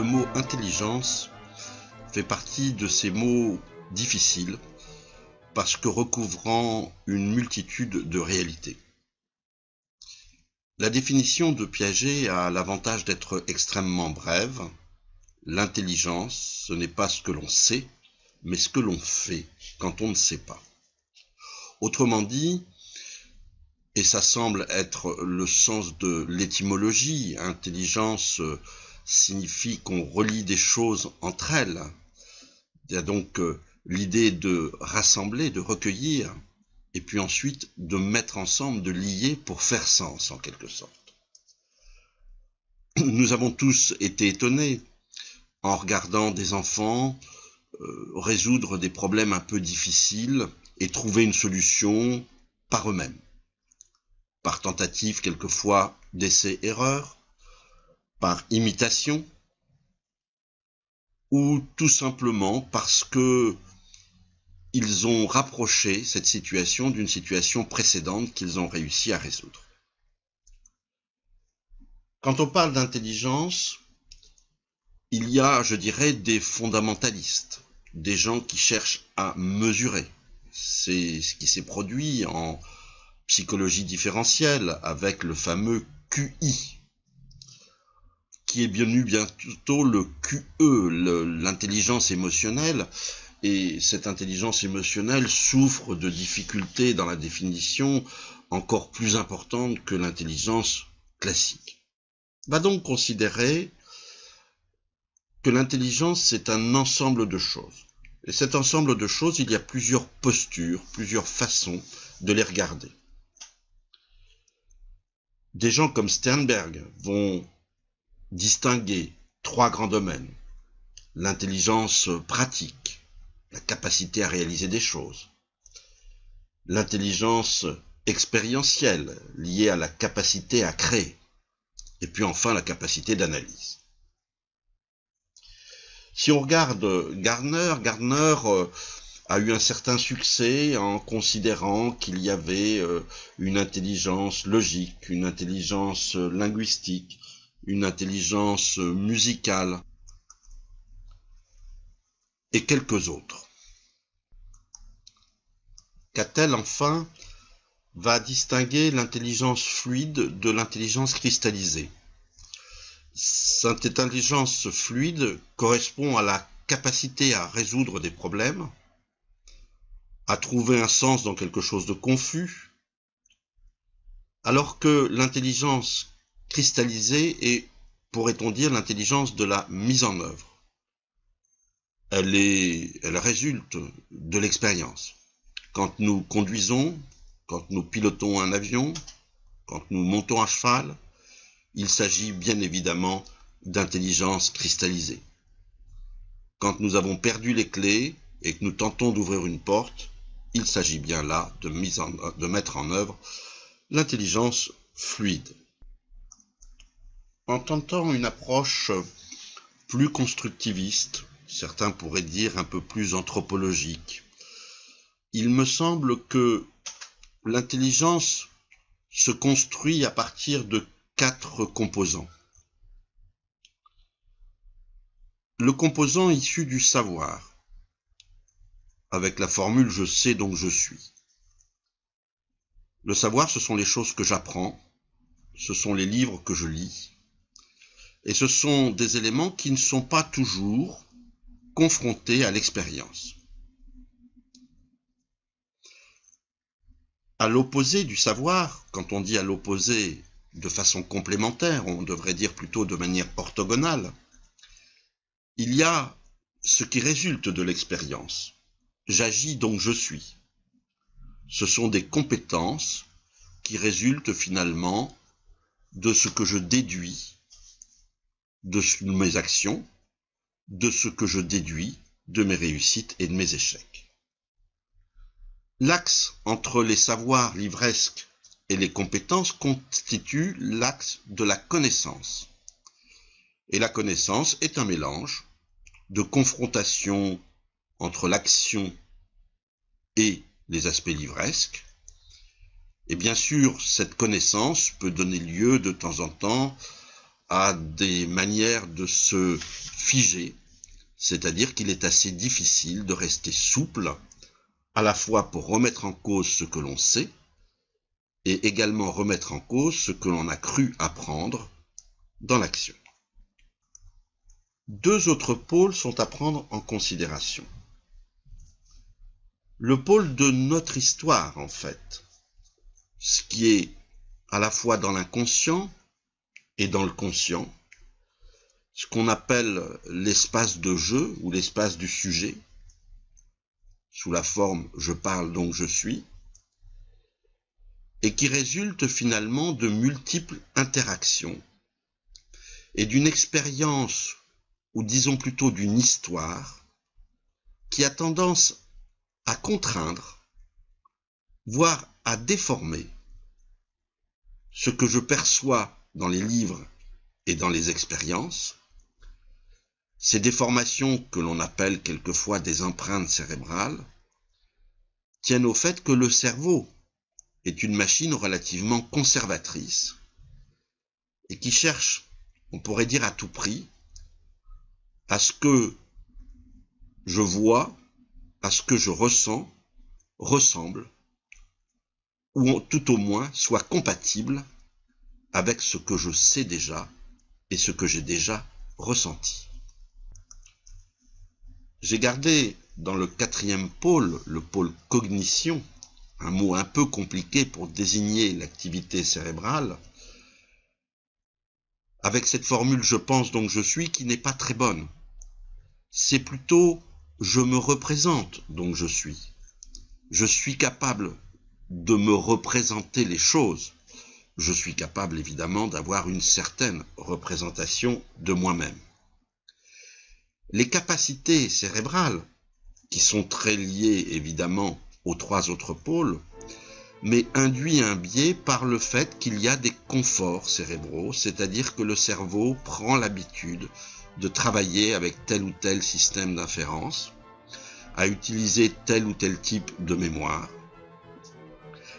le mot intelligence fait partie de ces mots difficiles parce que recouvrant une multitude de réalités. La définition de Piaget a l'avantage d'être extrêmement brève. L'intelligence, ce n'est pas ce que l'on sait, mais ce que l'on fait quand on ne sait pas. Autrement dit, et ça semble être le sens de l'étymologie, intelligence signifie qu'on relie des choses entre elles. Il y a donc l'idée de rassembler, de recueillir, et puis ensuite de mettre ensemble, de lier pour faire sens en quelque sorte. Nous avons tous été étonnés en regardant des enfants résoudre des problèmes un peu difficiles et trouver une solution par eux-mêmes, par tentative quelquefois d'essai-erreur, par imitation, ou tout simplement parce que ils ont rapproché cette situation d'une situation précédente qu'ils ont réussi à résoudre. Quand on parle d'intelligence, il y a, je dirais, des fondamentalistes, des gens qui cherchent à mesurer. C'est ce qui s'est produit en psychologie différentielle avec le fameux QI, qui est devenu bientôt le QE, l'intelligence émotionnelle. Et cette intelligence émotionnelle souffre de difficultés dans la définition encore plus importantes que l'intelligence classique. On va donc considérer que l'intelligence, c'est un ensemble de choses. Et cet ensemble de choses, il y a plusieurs postures, plusieurs façons de les regarder. Des gens comme Sternberg vont distinguer 3 grands domaines. L'intelligence pratique, la capacité à réaliser des choses. L'intelligence expérientielle, liée à la capacité à créer. Et puis enfin, la capacité d'analyse. Si on regarde Gardner a eu un certain succès en considérant qu'il y avait une intelligence logique, une intelligence linguistique, une intelligence musicale et quelques autres. Cattell, enfin, va distinguer l'intelligence fluide de l'intelligence cristallisée. Cette intelligence fluide correspond à la capacité à résoudre des problèmes, à trouver un sens dans quelque chose de confus, alors que l'intelligence cristallisée est, pourrait-on dire, l'intelligence de la mise en œuvre. Elle résulte de l'expérience. Quand nous conduisons, quand nous pilotons un avion, quand nous montons à cheval, il s'agit bien évidemment d'intelligence cristallisée. Quand nous avons perdu les clés et que nous tentons d'ouvrir une porte, il s'agit bien là de mettre en œuvre l'intelligence fluide. En tentant une approche plus constructiviste, certains pourraient dire un peu plus anthropologique, il me semble que l'intelligence se construit à partir de 4 composants. Le composant issu du savoir, avec la formule « je sais donc je suis ». Le savoir, ce sont les choses que j'apprends, ce sont les livres que je lis, et ce sont des éléments qui ne sont pas toujours confrontés à l'expérience. À l'opposé du savoir, quand on dit à l'opposé de façon complémentaire, on devrait dire plutôt de manière orthogonale, il y a ce qui résulte de l'expérience. J'agis donc je suis. Ce sont des compétences qui résultent finalement de ce que je déduis de mes actions, de ce que je déduis de mes réussites et de mes échecs. L'axe entre les savoirs livresques et les compétences constitue l'axe de la connaissance. Et la connaissance est un mélange de confrontation entre l'action et les aspects livresques. Et bien sûr, cette connaissance peut donner lieu de temps en temps a des manières de se figer, c'est-à-dire qu'il est assez difficile de rester souple, à la fois pour remettre en cause ce que l'on sait, et également remettre en cause ce que l'on a cru apprendre dans l'action. Deux autres pôles sont à prendre en considération. Le pôle de notre histoire, en fait, ce qui est à la fois dans l'inconscient et dans le conscient, ce qu'on appelle l'espace de jeu ou l'espace du sujet, sous la forme « je parle donc je suis », et qui résulte finalement de multiples interactions et d'une expérience, ou disons plutôt d'une histoire, qui a tendance à contraindre, voire à déformer ce que je perçois dans les livres et dans les expériences. Ces déformations, que l'on appelle quelquefois des empreintes cérébrales, tiennent au fait que le cerveau est une machine relativement conservatrice et qui cherche, on pourrait dire à tout prix, à ce que je vois, à ce que je ressens, ressemble, ou tout au moins soit compatible avec ce que je sais déjà et ce que j'ai déjà ressenti. J'ai gardé dans le quatrième pôle, le pôle cognition, un mot un peu compliqué pour désigner l'activité cérébrale, avec cette formule « je pense donc je suis » qui n'est pas très bonne. C'est plutôt « je me représente donc je suis ». Je suis capable de me représenter les choses. Je suis capable évidemment d'avoir une certaine représentation de moi-même. Les capacités cérébrales, qui sont très liées évidemment aux trois autres pôles, mais induit un biais par le fait qu'il y a des conforts cérébraux, c'est-à-dire que le cerveau prend l'habitude de travailler avec tel ou tel système d'inférence, à utiliser tel ou tel type de mémoire.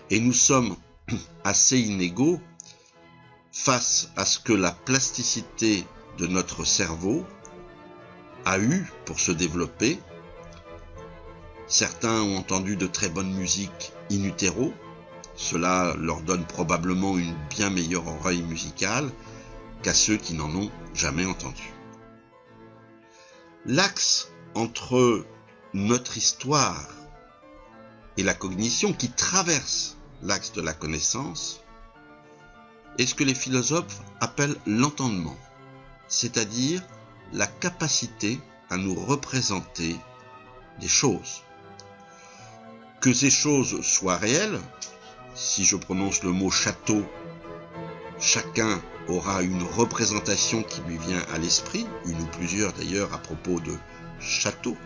Et nous sommes assez inégaux face à ce que la plasticité de notre cerveau a eu pour se développer. Certains ont entendu de très bonnes musiques in utero. Cela leur donne probablement une bien meilleure oreille musicale qu'à ceux qui n'en ont jamais entendu. L'axe entre notre histoire et la cognition qui traverse l'axe de la connaissance est ce que les philosophes appellent l'entendement, c'est-à-dire la capacité à nous représenter des choses. Que ces choses soient réelles, si je prononce le mot château, chacun aura une représentation qui lui vient à l'esprit, une ou plusieurs d'ailleurs à propos de château.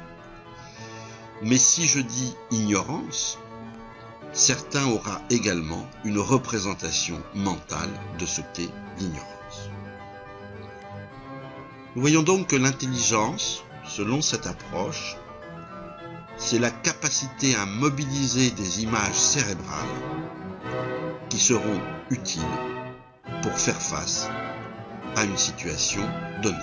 Mais si je dis ignorance, certains aura également une représentation mentale de ce qu'est l'ignorance. Nous voyons donc que l'intelligence, selon cette approche, c'est la capacité à mobiliser des images cérébrales qui seront utiles pour faire face à une situation donnée.